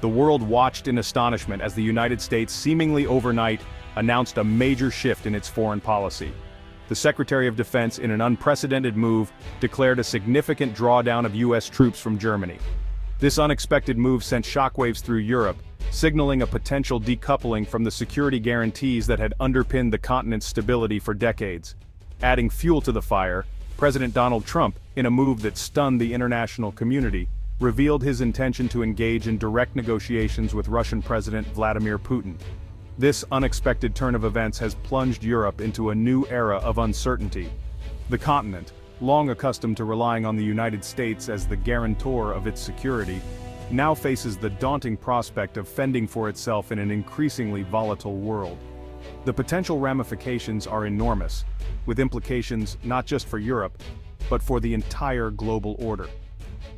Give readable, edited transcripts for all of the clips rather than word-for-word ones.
The world watched in astonishment as the United States seemingly overnight announced a major shift in its foreign policy. The Secretary of Defense, in an unprecedented move, declared a significant drawdown of U.S. troops from Germany. This unexpected move sent shockwaves through Europe, signaling a potential decoupling from the security guarantees that had underpinned the continent's stability for decades. Adding fuel to the fire, President Donald Trump, in a move that stunned the international community, revealed his intention to engage in direct negotiations with Russian President Vladimir Putin. This unexpected turn of events has plunged Europe into a new era of uncertainty. The continent, long accustomed to relying on the United States as the guarantor of its security, now faces the daunting prospect of fending for itself in an increasingly volatile world. The potential ramifications are enormous, with implications not just for Europe, but for the entire global order.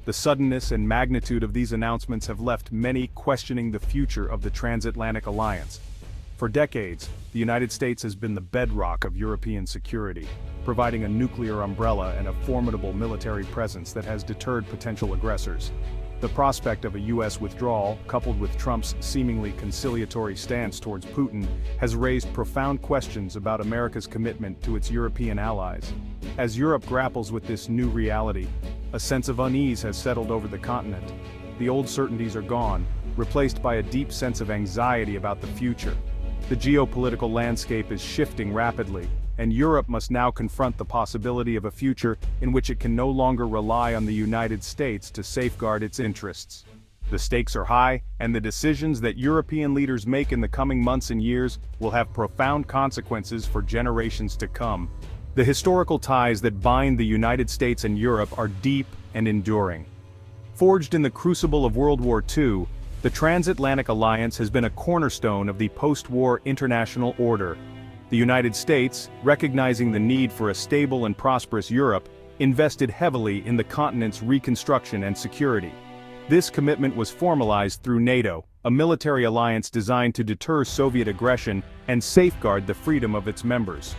The suddenness and magnitude of these announcements have left many questioning the future of the transatlantic alliance. For decades, the United States has been the bedrock of European security, providing a nuclear umbrella and a formidable military presence that has deterred potential aggressors. The prospect of a U.S. withdrawal, coupled with Trump's seemingly conciliatory stance towards Putin, has raised profound questions about America's commitment to its European allies. As Europe grapples with this new reality, a sense of unease has settled over the continent. The old certainties are gone, replaced by a deep sense of anxiety about the future. The geopolitical landscape is shifting rapidly, and Europe must now confront the possibility of a future in which it can no longer rely on the United States to safeguard its interests. The stakes are high, and the decisions that European leaders make in the coming months and years will have profound consequences for generations to come. The historical ties that bind the United States and Europe are deep and enduring. Forged in the crucible of World War II, the transatlantic alliance has been a cornerstone of the post-war international order. The United States, recognizing the need for a stable and prosperous Europe, invested heavily in the continent's reconstruction and security. This commitment was formalized through NATO, a military alliance designed to deter Soviet aggression and safeguard the freedom of its members.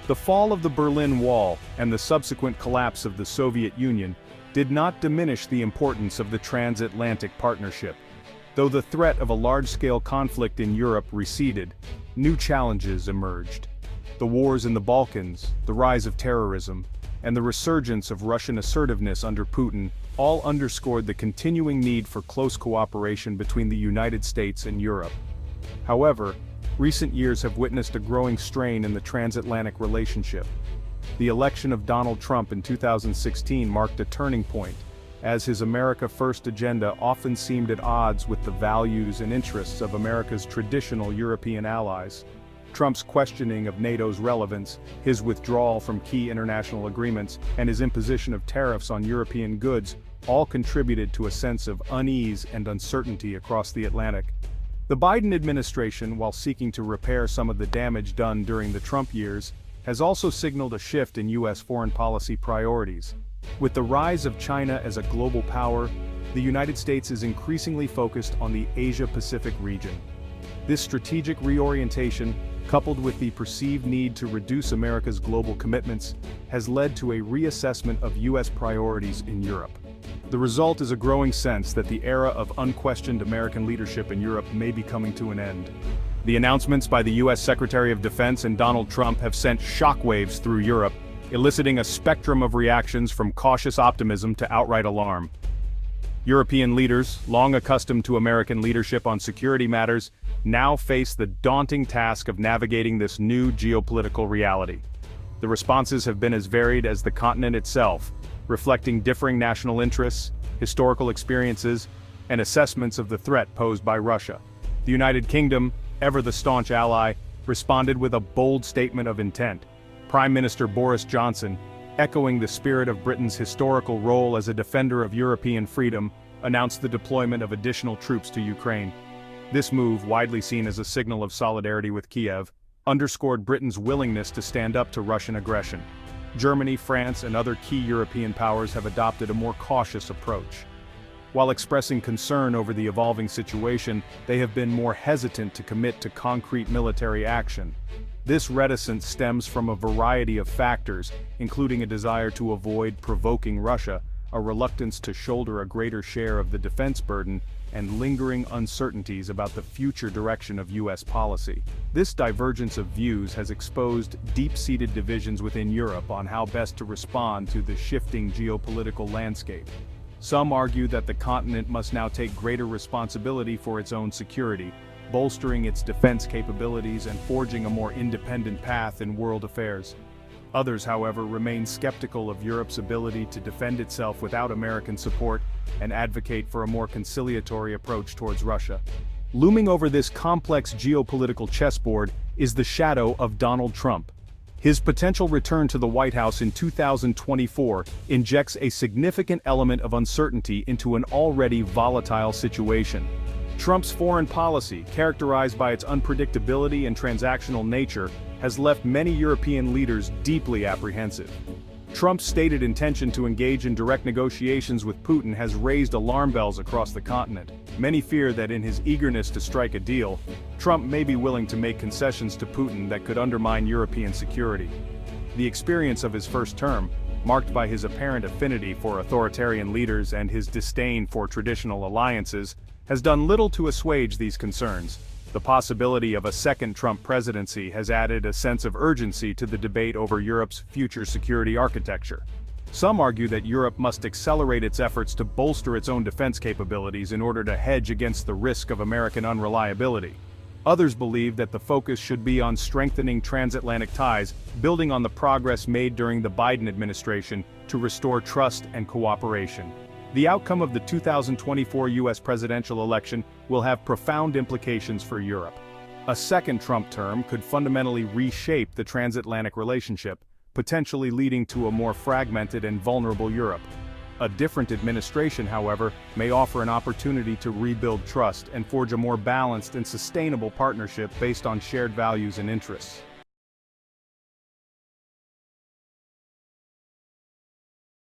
The fall of the Berlin Wall and the subsequent collapse of the Soviet Union did not diminish the importance of the transatlantic partnership. Though the threat of a large-scale conflict in Europe receded, new challenges emerged. The wars in the Balkans, the rise of terrorism, and the resurgence of Russian assertiveness under Putin all underscored the continuing need for close cooperation between the United States and Europe. However, recent years have witnessed a growing strain in the transatlantic relationship. The election of Donald Trump in 2016 marked a turning point, as his America First agenda often seemed at odds with the values and interests of America's traditional European allies. Trump's questioning of NATO's relevance, his withdrawal from key international agreements, and his imposition of tariffs on European goods all contributed to a sense of unease and uncertainty across the Atlantic. The Biden administration, while seeking to repair some of the damage done during the Trump years, has also signaled a shift in U.S. foreign policy priorities. With the rise of China as a global power, the United States is increasingly focused on the Asia-Pacific region. This strategic reorientation, coupled with the perceived need to reduce America's global commitments, has led to a reassessment of U.S. priorities in Europe. The result is a growing sense that the era of unquestioned American leadership in Europe may be coming to an end. The announcements by the U.S. Secretary of Defense and Donald Trump have sent shockwaves through Europe, eliciting a spectrum of reactions from cautious optimism to outright alarm. European leaders, long accustomed to American leadership on security matters, now face the daunting task of navigating this new geopolitical reality. The responses have been as varied as the continent itself, reflecting differing national interests, historical experiences, and assessments of the threat posed by Russia. The United Kingdom, ever the staunch ally, responded with a bold statement of intent. Prime Minister Boris Johnson, echoing the spirit of Britain's historical role as a defender of European freedom, announced the deployment of additional troops to Ukraine. This move, widely seen as a signal of solidarity with Kyiv, underscored Britain's willingness to stand up to Russian aggression. Germany, France, and other key European powers have adopted a more cautious approach. While expressing concern over the evolving situation, they have been more hesitant to commit to concrete military action. This reticence stems from a variety of factors, including a desire to avoid provoking Russia, a reluctance to shoulder a greater share of the defense burden, and lingering uncertainties about the future direction of U.S. policy. This divergence of views has exposed deep-seated divisions within Europe on how best to respond to the shifting geopolitical landscape. Some argue that the continent must now take greater responsibility for its own security, bolstering its defense capabilities and forging a more independent path in world affairs. Others, however, remain skeptical of Europe's ability to defend itself without American support and advocate for a more conciliatory approach towards Russia. Looming over this complex geopolitical chessboard is the shadow of Donald Trump. His potential return to the White House in 2024 injects a significant element of uncertainty into an already volatile situation. Trump's foreign policy, characterized by its unpredictability and transactional nature, has left many European leaders deeply apprehensive. Trump's stated intention to engage in direct negotiations with Putin has raised alarm bells across the continent. Many fear that in his eagerness to strike a deal, Trump may be willing to make concessions to Putin that could undermine European security. The experience of his first term, marked by his apparent affinity for authoritarian leaders and his disdain for traditional alliances, has done little to assuage these concerns. The possibility of a second Trump presidency has added a sense of urgency to the debate over Europe's future security architecture. Some argue that Europe must accelerate its efforts to bolster its own defense capabilities in order to hedge against the risk of American unreliability. Others believe that the focus should be on strengthening transatlantic ties, building on the progress made during the Biden administration to restore trust and cooperation. The outcome of the 2024 U.S. presidential election will have profound implications for Europe. A second Trump term could fundamentally reshape the transatlantic relationship, potentially leading to a more fragmented and vulnerable Europe. A different administration, however, may offer an opportunity to rebuild trust and forge a more balanced and sustainable partnership based on shared values and interests.